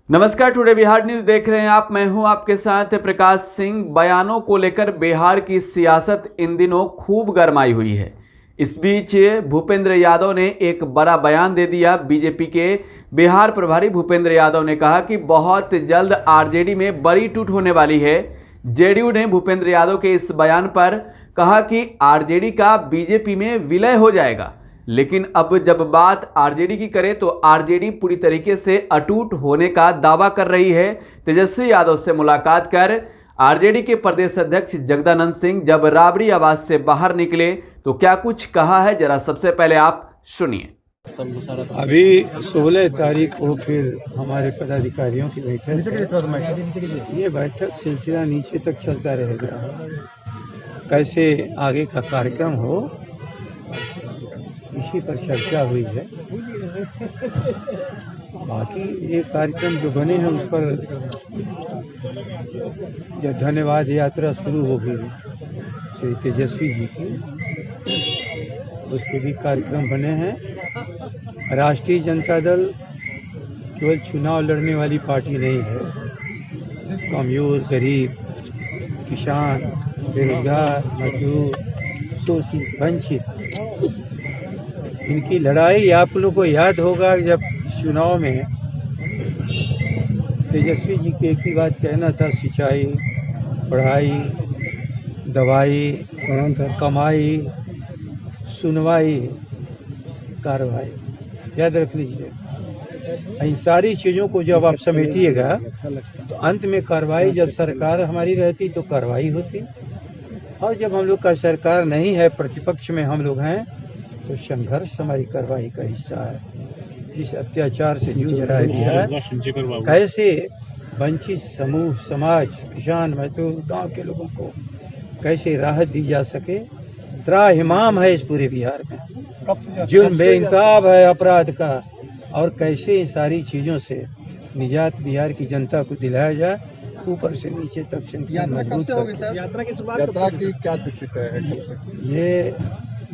नमस्कार, today Bihar news देख रहे हैं आप। मैं हूं आपके साथ प्रकाश सिंह। बयानों को लेकर बिहार की सियासत इन दिनों खूब गरमाई हुई है। इस बीच भूपेंद्र यादव ने एक बड़ा बयान दे दिया। बीजेपी के बिहार प्रभारी भूपेंद्र यादव ने कहा कि बहुत जल्द आरजेडी में बड़ी टूट होने वाली है। जेडीयू ने भूपेंद्र यादव के इस बयान पर कहा कि आरजेडी का बीजेपी में विलय हो जाएगा, लेकिन अब जब बात आरजेडी की करें तो आरजेडी पूरी तरीके से अटूट होने का दावा कर रही है। तेजस्वी यादव से मुलाकात कर आरजेडी के प्रदेश अध्यक्ष जगदानंद सिंह जब राबड़ी आवाज से बाहर निकले तो क्या कुछ कहा है, जरा सबसे पहले आप सुनिए। अभी 16 तारीख को फिर हमारे पदाधिकारियों की बैठक, ये बैठक सिलसिला नीचे तक चलता रहेगा। कैसे आगे का कार्यक्रम हो, इसी पर चर्चा हुई है। बाकी ये कार्यक्रम जो बने हैं उस पर जब धन्यवाद यात्रा शुरू होगी श्री तेजस्वी जी की, उसके भी कार्यक्रम बने हैं। राष्ट्रीय जनता दल केवल चुनाव लड़ने वाली पार्टी नहीं है। कमजोर, गरीब, किसान, बेरोजगार, मजदूर, शोषित, वंचित, इनकी लड़ाई आप लोगों को याद होगा। जब चुनाव में तेजस्वी जी के एक ही बात कहना था, सिंचाई, पढ़ाई, दवाई, कमाई, सुनवाई, कार्रवाई, याद रख लीजिए। इन सारी चीज़ों को जब आप समेटिएगा तो अंत में कार्रवाई, जब सरकार हमारी रहती तो कार्रवाई होती, और जब हम लोग का सरकार नहीं है, प्रतिपक्ष में हम लोग हैं, तो संघर्ष हमारी कार्रवाई का हिस्सा है। जिस अत्याचार से जूझ रहा है, कैसे वंचित समूह, समाज, किसान, मजदूर, गांव के लोगों को कैसे राहत दी जा सके, त्राहिमाम है इस पूरे बिहार में। जुल्म बेइंसाफ है अपराध का, और कैसे इन सारी चीज़ों से निजात बिहार की जनता को दिलाया जाए, ऊपर से नीचे तक। यात्रा की शुरुआत की क्या तिथि तय है? ये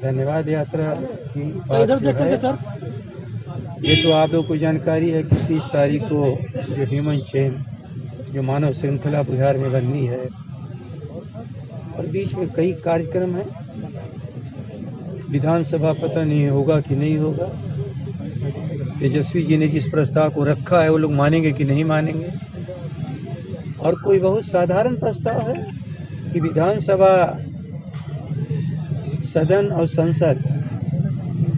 धन्यवाद यात्रा की बात है। सर, ये तो आप लोग को जानकारी है कि 30 तारीख को जो ह्यूमन चेन, जो मानव श्रृंखला बिहार में बननी है, और बीच में कई कार्यक्रम हैं। विधानसभा पता नहीं होगा कि नहीं होगा। तेजस्वी जी ने जिस प्रस्ताव को रखा है वो लोग मानेंगे कि नहीं मानेंगे। और कोई बहुत साधारण प्रस्ताव है कि विधानसभा, सदन और संसद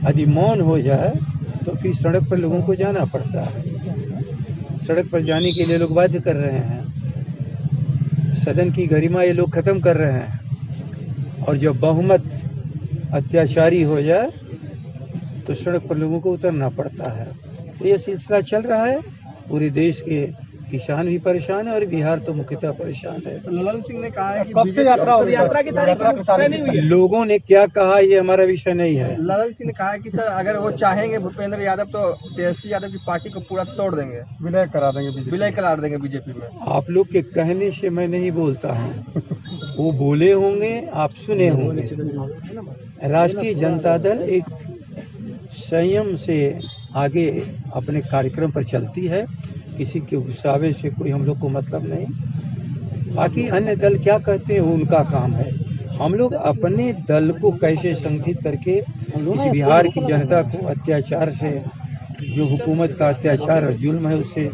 यदि मौन हो जाए तो फिर सड़क पर लोगों को जाना पड़ता है। सड़क पर जाने के लिए लोग बाध्य कर रहे हैं। सदन की गरिमा ये लोग खत्म कर रहे हैं, और जब बहुमत अत्याचारी हो जाए तो सड़क पर लोगों को उतरना पड़ता है। तो ये सिलसिला चल रहा है। पूरे देश के किसान भी परेशान है और बिहार तो मुख्यतः परेशान है। ललन सिंह ने कहा है कि कब से यात्रा की तारीख लोगों ने क्या कहा ये हमारा विषय नहीं है। ललन सिंह ने कहा है कि सर अगर वो चाहेंगे भूपेंद्र यादव तो तेजस्वी यादव की पार्टी को पूरा तोड़ देंगे, विलय करा देंगे बीजेपी में। आप लोग के कहने से मैं नहीं बोलता हूँ, वो बोले होंगे, आप सुने होंगे। राष्ट्रीय जनता दल एक संयम से आगे अपने कार्यक्रम पर चलती है। किसी के गुस्सावे से कोई हम लोग को मतलब नहीं। बाकी अन्य दल क्या कहते हैं वो उनका काम है। हम लोग अपने दल को कैसे संगठित करके इस बिहार की जनता को अत्याचार से, जो हुकूमत का अत्याचार और जुल्म है, उससे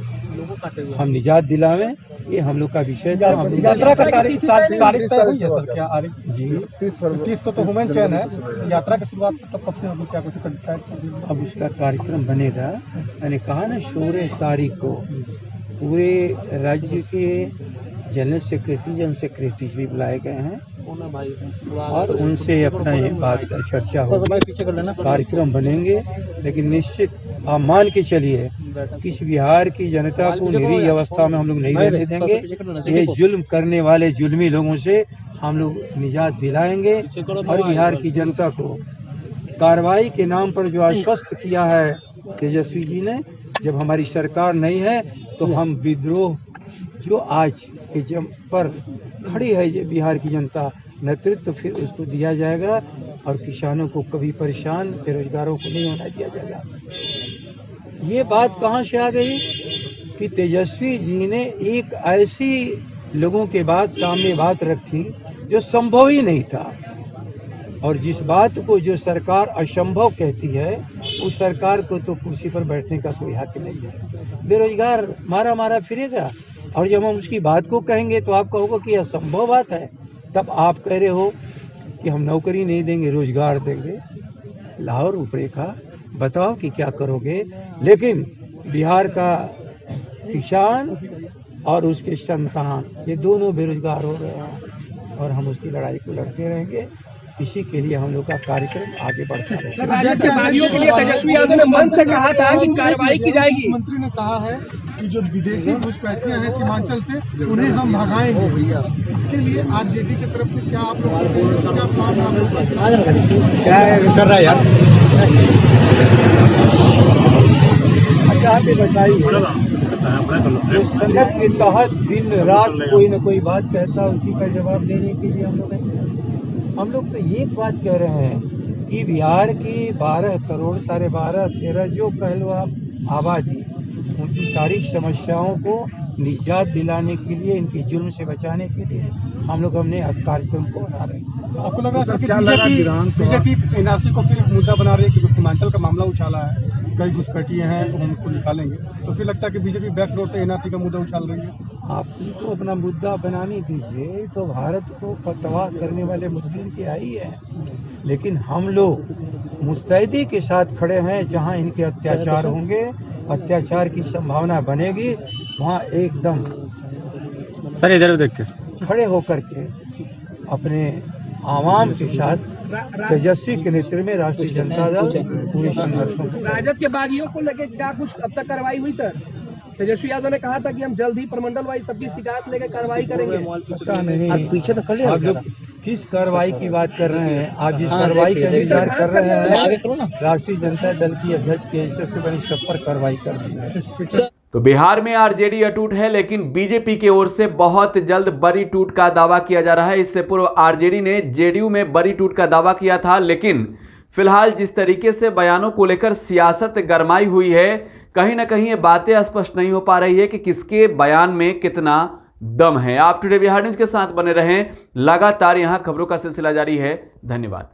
हम निजात दिलावें, ये हम लोग का विषय था। यात्रा का तारीख तय हुई है सर? क्या जी 30 को तो ह्यूमन चेन है। यात्रा की शुरुआत मतलब कब से होगी, क्या कुछ तय? अब उसका कार्यक्रम बनेगा। मैंने कहा ना 16 तारीख को पूरे राज्य के जनरल सेक्रेटरीज भी बुलाए गए हैं, और उनसे अपना ये बात चर्चा होगी, कार्यक्रम बनेंगे। लेकिन निश्चित आप मान के चलिए कि इस बिहार की जनता को निरीह अवस्था में हम लोग नहीं रहने देंगे। ये जुल्म करने वाले जुल्मी लोगों से हम लोग निजात दिलाएंगे, और बिहार की जनता को कार्रवाई के नाम पर जो आश्वस्त किया है तेजस्वी जी ने, जब हमारी सरकार नहीं है तो हम विद्रोह, जो आज के जम पर खड़ी है ये बिहार की जनता, नेतृत्व फिर उसको दिया जाएगा, और किसानों को कभी परेशान, बेरोजगारों को नहीं होना दिया जाएगा। ये बात कहाँ से आ गई? कि तेजस्वी जी ने एक ऐसी लोगों के बाद सामने बात रखी जो संभव ही नहीं था, और जिस बात को जो सरकार असंभव कहती है उस सरकार को तो कुर्सी पर बैठने का कोई हक नहीं है। बेरोजगार मारा मारा फिरेगा, और जब हम उसकी बात को कहेंगे तो आप कहोगे कि असंभव बात है। तब आप कह रहे हो कि हम नौकरी नहीं देंगे, रोजगार देंगे। लाहौर रूपरेखा बताओ कि क्या करोगे। लेकिन बिहार का किसान और उसके संतान ये दोनों बेरोजगार हो रहे हैं, और हम उसकी लड़ाई को लड़ते रहेंगे। इसी के लिए हम लोग का कार्यक्रम आगे बढ़ता है। राजद के बागियों के लिए तेजस्वी यादव ने मंच से कहा था कि कार्रवाई की जाएगी। मंत्री ने कहा है कि जो विदेशी घुसपैठियां हैं सीमांचल से उन्हें हम भगाएंगे। इसके लिए आरजेडी की तरफ से क्या आप लोग क्या प्लान है? क्या कर रहा है यार? अच्छा आप ये बताइए, जो संगत के तहत दिन रात कोई न कोई बात कहता है उसी का जवाब देने के लिए हम लोग तो एक बात कह रहे हैं कि बिहार की 12 करोड़ 12.5-13 जो कह लो आप आबादी, उनकी सारी समस्याओं को निजात दिलाने के लिए, इनके जुल्म से बचाने के लिए हमने कार्यक्रम को बना रहे हैं। आपको लग रहा है बीजेपी एनआरसी को फिर मुद्दा बना रही है कि जो सीमांचल का मामला उछाला है, कई घुसपैठिए हैं तो हम उसको निकालेंगे, तो फिर लगता है कि बीजेपी बैकडोर से एनआरसी का मुद्दा उछाल रही है। आप तो अपना मुद्दा बनाने दीजिए, तो भारत को फतवा करने वाले मुस्लिम की आई है, लेकिन हम लोग मुस्तैदी के साथ खड़े हैं। जहां इनके अत्याचार होंगे, अत्याचार की संभावना बनेगी, वहां एकदम सर इधर देख के खड़े होकर के अपने आवाम के साथ तेजस्वी के नेतृत्व में राष्ट्रीय जनता दल पूरी संघर्ष में। राजद के बागियों को लेके क्या कुछ अब तक कार्रवाई हुई सर? तेजस्वी यादव ने कहा था कि हम जल्द ही प्रमंडल वाइज सबकी शिकायत लेकर कार्रवाई करेंगे। पता नहीं पीछे तो खड़े आप लोग किस कार्रवाई की बात कर रहे हैं? आप जिस कार्रवाई का इंतजार कर रहे हैं, राष्ट्रीय जनता दल की अध्यक्ष के हैसियत से बनी सब पर कार्रवाई कर दी है। तो बिहार में आरजेडी अटूट है, लेकिन बीजेपी की ओर से बहुत जल्द बड़ी टूट का दावा किया जा रहा है। इससे पूर्व आरजेडी ने जेडीयू में बड़ी टूट का दावा किया था, लेकिन फिलहाल जिस तरीके से बयानों को लेकर सियासत गरमाई हुई है, कहीं ना कहीं ये बातें स्पष्ट नहीं हो पा रही है कि किसके बयान में कितना दम है। आप टुडे बिहार न्यूज के साथ बने रहें, लगातार यहां खबरों का सिलसिला जारी है। धन्यवाद।